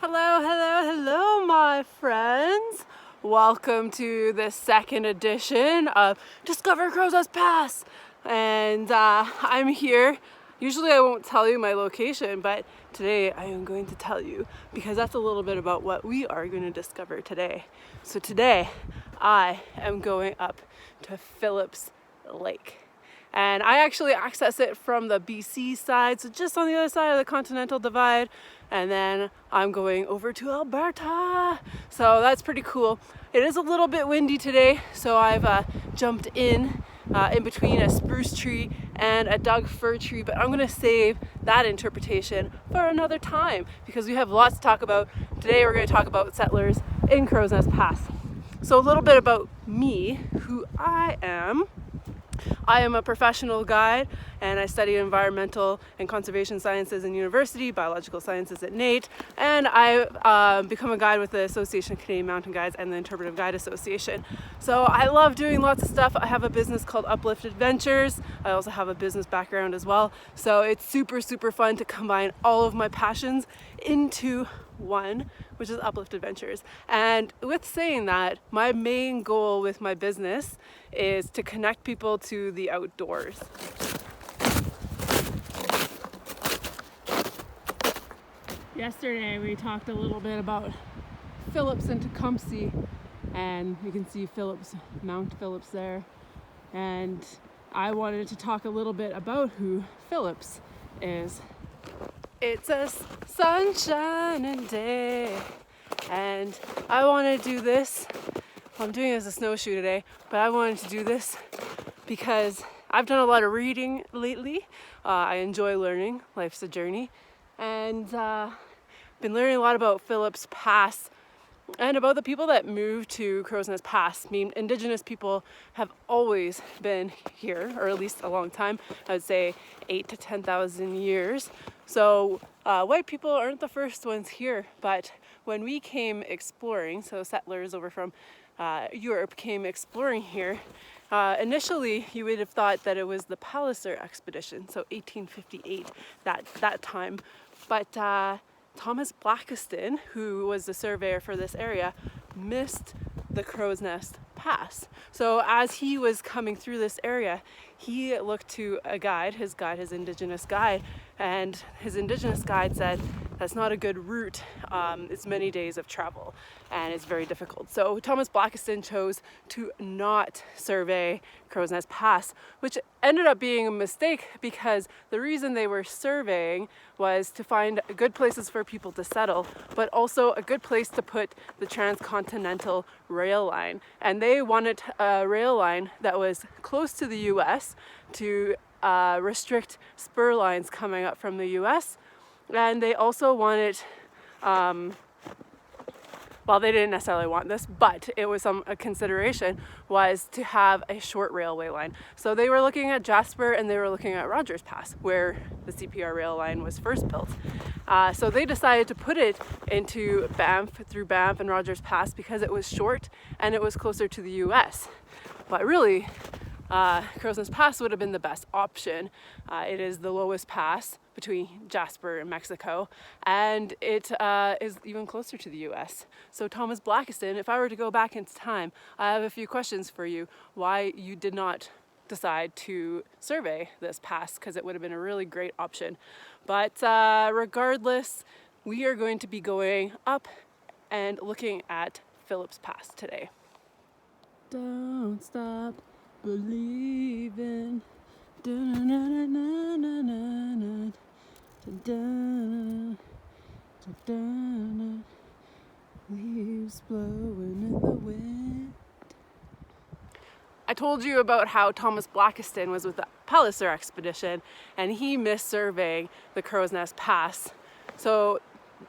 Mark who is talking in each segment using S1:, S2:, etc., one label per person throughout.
S1: Hello, hello, hello, my friends. Welcome to the second edition of Discover Crowsnest Pass. And I'm here. Usually I won't tell you my location, but today I am going to tell you because that's a little bit about what we are going to discover today. So today I am going up to Phillips Lake. And I actually access it from the BC side, so just on the other side of the Continental Divide. And then I'm going over to Alberta. So that's pretty cool. It is a little bit windy today, so I've jumped in between a spruce tree and a Doug fir tree, but I'm gonna save that interpretation for another time because we have lots to talk about. Today we're gonna talk about settlers in Crowsnest Pass. So a little bit about me, who I am. I am a professional guide and I study environmental and conservation sciences in university, biological sciences at NAIT, and I've become a guide with the Association of Canadian Mountain Guides and the Interpretive Guide Association. So I love doing lots of stuff. I have a business called Uplift Adventures. I also have a business background as well. So it's super, super fun to combine all of my passions into one, which is Uplift Adventures. And with saying that, my main goal with my business is to connect people to the outdoors. Yesterday we talked a little bit about Phillips and Tecumseh, and you can see Phillips, Mount Phillips there. And I wanted to talk a little bit about who Phillips is. It's a sunshiny day, and I want to do this. I'm doing it as a snowshoe today, but I wanted to do this because I've done a lot of reading lately. I enjoy learning. Life's a journey, and been learning a lot about Phillips Pass and about the people that moved to Crowsnest Pass. I mean, Indigenous people have always been here, or at least a long time. I would say 8,000 to 10,000 years. So white people aren't the first ones here, but when we came exploring, so settlers over from Europe came exploring here, initially you would have thought that it was the Palliser expedition, so 1858, that time. But Thomas Blackiston, who was the surveyor for this area, missed the Crowsnest Pass. So as he was coming through this area, he looked to a guide, his Indigenous guide, and his Indigenous guide said, that's not a good route. It's many days of travel and it's very difficult. So Thomas Blackiston chose to not survey Crowsnest Pass, which ended up being a mistake because the reason they were surveying was to find good places for people to settle, but also a good place to put the transcontinental rail line. And they wanted a rail line that was close to the US to restrict spur lines coming up from the US. And they also wanted, well, they didn't necessarily want this, but it was a consideration, was to have a short railway line. So they were looking at Jasper and they were looking at Rogers Pass, where the CPR rail line was first built. So they decided to put it into Banff, through Banff and Rogers Pass, because it was short and it was closer to the US. But really, Crowsnest Pass would have been the best option. It is the lowest pass between Jasper and Mexico, and it is even closer to the US. So Thomas Blackiston, if I were to go back into time, I have a few questions for you why you did not decide to survey this pass, because it would have been a really great option. But regardless, we are going to be going up and looking at Phillips Pass today. Don't stop believing. Leaves blowing in the wind. I told you about how Thomas Blackiston was with the Palliser expedition and he missed surveying the Crowsnest Pass. So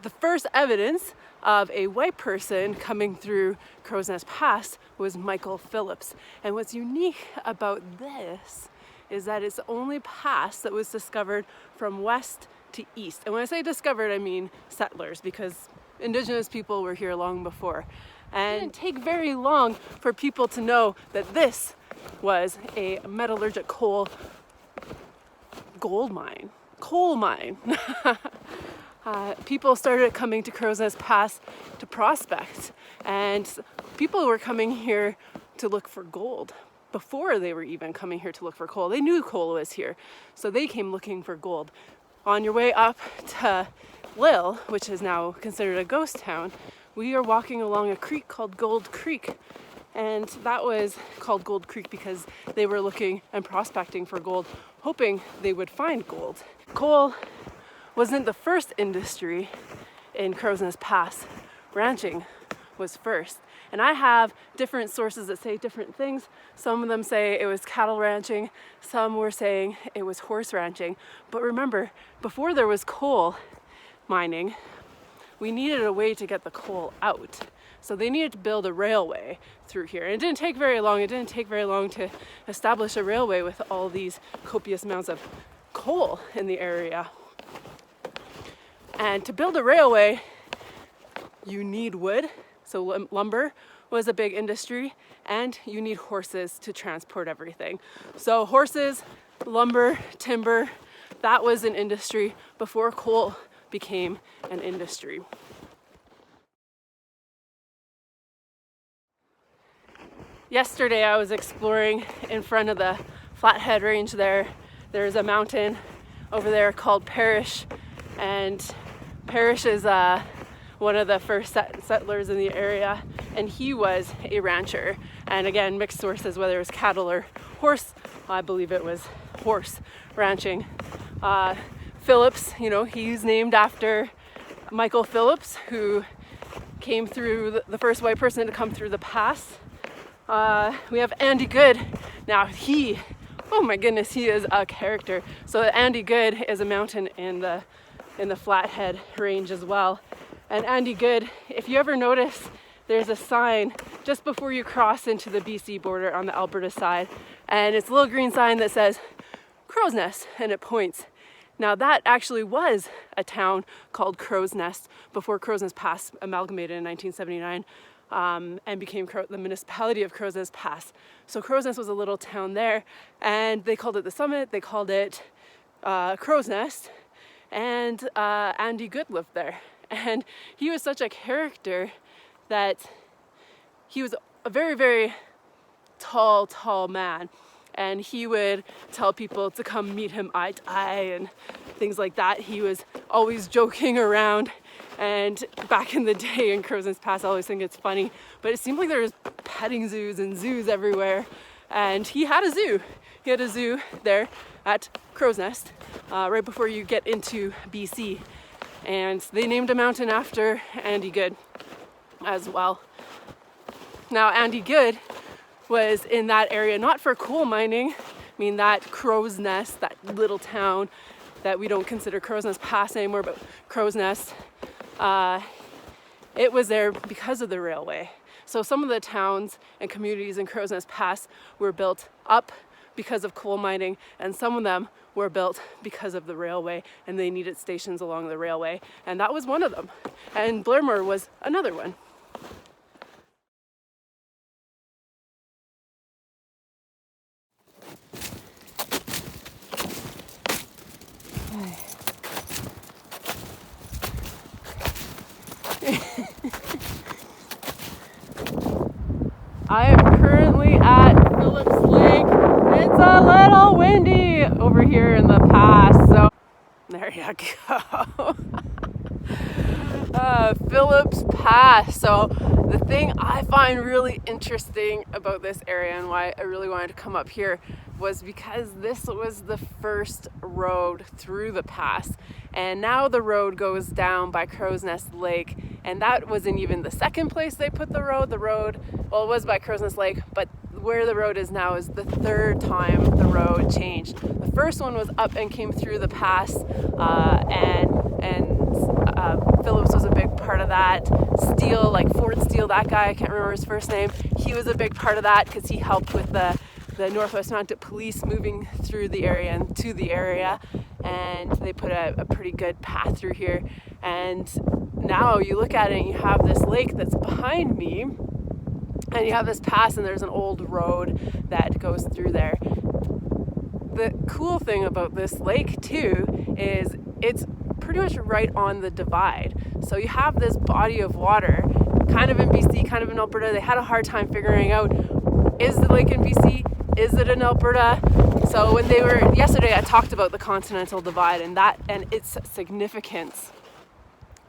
S1: the first evidence of a white person coming through Crowsnest Pass was Michael Phillips. And what's unique about this is that it's the only pass that was discovered from west to east. And when I say discovered, I mean settlers, because Indigenous people were here long before. And it didn't take very long for people to know that this was a metallurgic coal mine. people started coming to Crowsnest Pass to prospect, and people were coming here to look for gold before they were even coming here to look for coal. They knew coal was here, so they came looking for gold. On your way up to Lil, which is now considered a ghost town, we are walking along a creek called Gold Creek. And that was called Gold Creek because they were looking and prospecting for gold, hoping they would find gold. Coal wasn't the first industry in Crowsnest Pass. Ranching was first. And I have different sources that say different things. Some of them say it was cattle ranching, some were saying it was horse ranching. But remember, before there was coal mining, we needed a way to get the coal out. So they needed to build a railway through here. And it didn't take very long. It didn't take very long to establish a railway with all these copious amounts of coal in the area. And to build a railway, you need wood. So lumber was a big industry, and you need horses to transport everything. So horses, lumber, timber, that was an industry before coal became an industry. Yesterday I was exploring in front of the Flathead Range there. There's a mountain over there called Parrish, and Parrish is one of the first settlers in the area, and he was a rancher. And again, mixed sources, whether it was cattle or horse. I believe it was horse ranching. Phillips, he's named after Michael Phillips, who came through, the first white person to come through the pass. We have Andy Good. Now oh my goodness, he is a character. So Andy Good is a mountain in the Flathead Range as well. And Andy Good, if you ever notice, there's a sign just before you cross into the BC border on the Alberta side, and it's a little green sign that says Crowsnest, and it points. Now that actually was a town called Crowsnest before Crowsnest Pass amalgamated in 1979 and became the municipality of Crowsnest Pass. So Crowsnest was a little town there, and they called it the Summit, they called it Crowsnest, and Andy Good lived there. And he was such a character that he was a very, very tall man. And he would tell people to come meet him eye to eye and things like that. He was always joking around. And back in the day in Crowsnest Pass, I always think it's funny, but it seemed like there was petting zoos and zoos everywhere. And he had a zoo. He had a zoo there at Crowsnest, right before you get into BC. And they named a mountain after Andy Good as well. Now, Andy Good was in that area not for coal mining. I mean, that Crowsnest, that little town that we don't consider Crowsnest Pass anymore, but Crowsnest, it was there because of the railway. So some of the towns and communities in Crowsnest Pass were built up because of coal mining, and some of them were built because of the railway, and they needed stations along the railway, and that was one of them. And Blairmore was another one. I am currently at Phillips Lake. It's a little windy over here in the pass, so there you go. Phillips Pass. So the thing I find really interesting about this area and why I really wanted to come up here was because this was the first road through the pass, and now the road goes down by Crowsnest Lake, and that wasn't even the second place they put the road. Well, it was by Crowsnest Lake, but where the road is now is the third time the road changed. The first one was up and came through the pass, and Phillips was a big part of that. Steele, like Ford Steele, that guy, I can't remember his first name, he was a big part of that because he helped with the Northwest Mounted Police moving through the area and to the area, and they put a pretty good path through here. And now you look at it and you have this lake that's behind me, and you have this pass, and there's an old road that goes through there. The cool thing about this lake too is it's pretty much right on the divide. So you have this body of water, kind of in BC, kind of in Alberta. They had a hard time figuring out, is the lake in BC? Is it in Alberta? So when they were, yesterday I talked about the continental divide and its significance.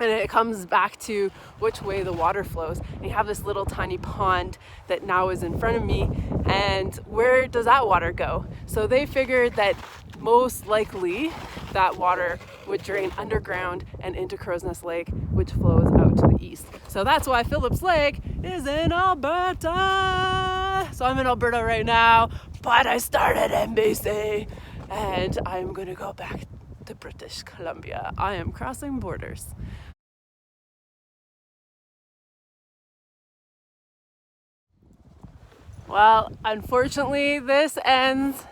S1: And it comes back to which way the water flows. And you have this little tiny pond that now is in front of me. And where does that water go? So they figured that most likely that water would drain underground and into Crowsnest Lake, which flows out to the east. So that's why Phillips Lake is in Alberta. So I'm in Alberta right now, but I started in BC and I'm gonna go back to British Columbia. I am crossing borders. Well, unfortunately, this ends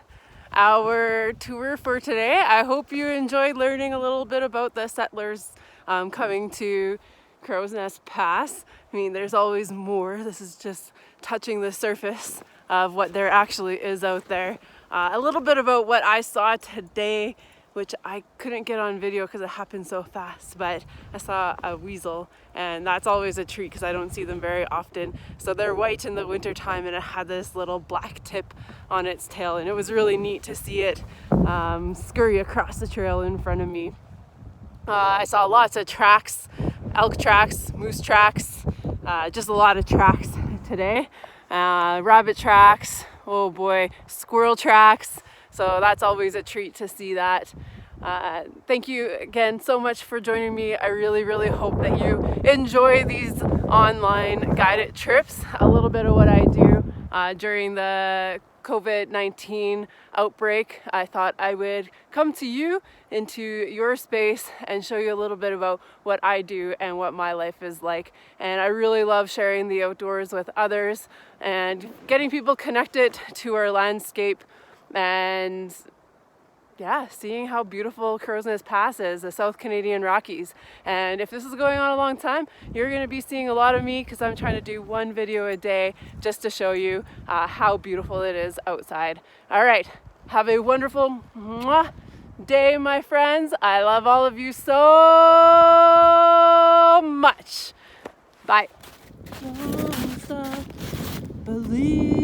S1: our tour for today. I hope you enjoyed learning a little bit about the settlers coming to Crowsnest Pass. I mean, there's always more. This is just touching the surface of what there actually is out there. A little bit about what I saw today, which I couldn't get on video because it happened so fast, but I saw a weasel, and that's always a treat because I don't see them very often. So they're white in the winter time, and it had this little black tip on its tail, and it was really neat to see it scurry across the trail in front of me. I saw lots of tracks, elk tracks, moose tracks, just a lot of tracks today. Rabbit tracks, oh boy, squirrel tracks. So that's always a treat to see that. Thank you again so much for joining me. I really, really hope that you enjoy these online guided trips. A little bit of what I do during the COVID-19 outbreak. I thought I would come to you into your space and show you a little bit about what I do and what my life is like. And I really love sharing the outdoors with others and getting people connected to our landscape, and yeah, seeing how beautiful Crowsnest Pass is, the South Canadian Rockies. And if this is going on a long time, you're going to be seeing a lot of me because I'm trying to do one video a day just to show you how beautiful it is outside. All right, have a wonderful day, my friends. I love all of you so much. Bye. Don't stop believing.